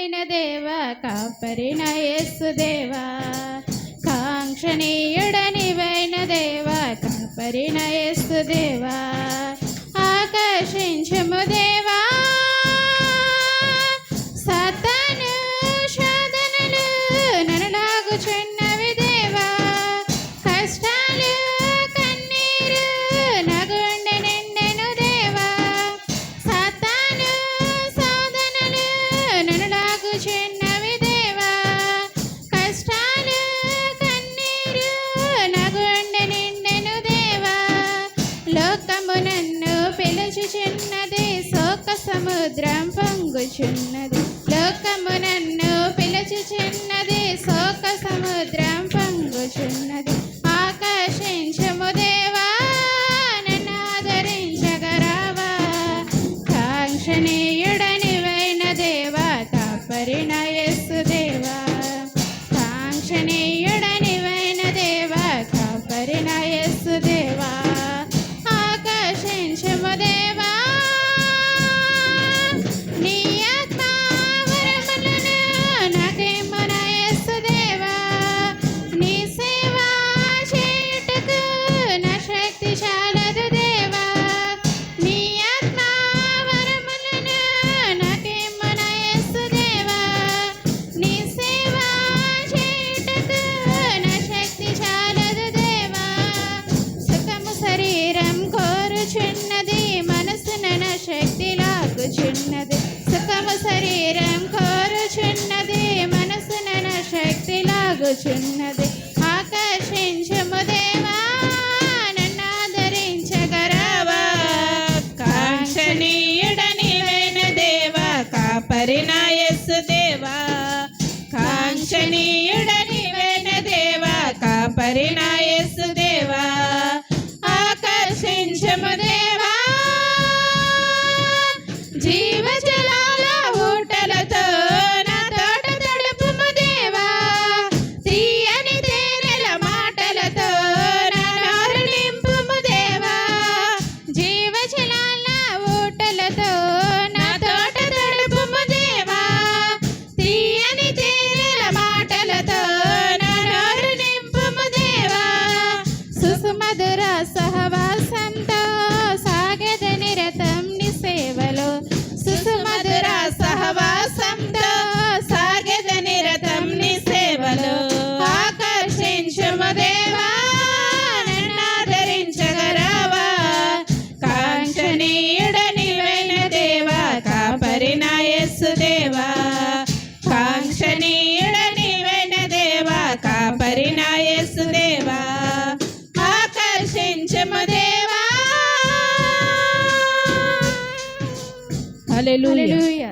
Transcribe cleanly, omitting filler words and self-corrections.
నీవైన దేవా కాపరిన యేసు దేవా కాంక్షణీయుడ నీవైన దేవా కాపరిన యేసు దేవా ఆకర్షించుము దేవా సాతాను శోధనలు నన్ను లాగుచున్నవి దేవా కష్టాలు కన్నీరు నా గుండె నిండెను దేవా సాతాను శోధనలు నన్ను లాగుచున్నవి దేవా కష్టాలు కన్నీరు నా గుండె నిండెను దేవా లోకము నన్ను పిలుచుచున్నది శోక సముద్రం పొంగుచున్నది లోకము నన్ను పిలుచుచున్నది శోక సముద్రం పొంగుచున్నది ఆకర్షించుము దేవా నన్ను ఆదరించగరావా కాంక్షణీయుడ నీవైన దేవా కాపరిన యేసు దేవా కాంక్షణీయుడ నీవైన దేవా కాపరిన యేసు దేవా ఆకర్షించుము దేవా నీ ఆత్మ వరములను నాకేమన యేసు దేవా నీ సేవ చేయుటకు నా శక్తి చాలదు దేవా నీ ఆత్మ వరములను నాకేమన యేసు దేవా నీ సేవ చేయుటకు నా శక్తి చాలదు దేవా సుఖము శరీరం కోరుచున్నది మనసున నా శక్తి లాగుచున్నది సుఖము శరీరం కోరుచున్నది మనసున నా శక్తి లాగుచున్నది ఆకర్షించుము దేవా నన్ను ఆదరించగరావా కాంక్షణీయుడ నీవైన దేవా కాపరిన యేసు దేవా కాంక్షణీయుడ నీవైన దేవా కాపరిన యేసు దేవా ఆకర్షించుము దేవా జీవజలాల ఊటలతో నా తోట తడుపుము దేవా తీయని తేనెల మాటలతో నా నోరు నింపుము దేవా జీవజలాల ఊటలతో నా తోట తడుపుము దేవా తీయని తేనెల మాటలతో నా నోరు నింపుము దేవా సుసుమధుర సహవాసంతో సాగెద నిరతం నీ సేవలో సుసుమధుర సహవాసంతో సాగెద నిరతం నీ సేవలో ఆకర్షించుము దేవా నన్ను ఆదరించగరావా కాంక్షణీయుడ నీవైన దేవా కాపరిన యేసు దేవా కాంక్షణీయుడ నీవైన దేవా కాపరిన యేసు దేవా ఆకర్షించుము దేవా హల్లెలూయా.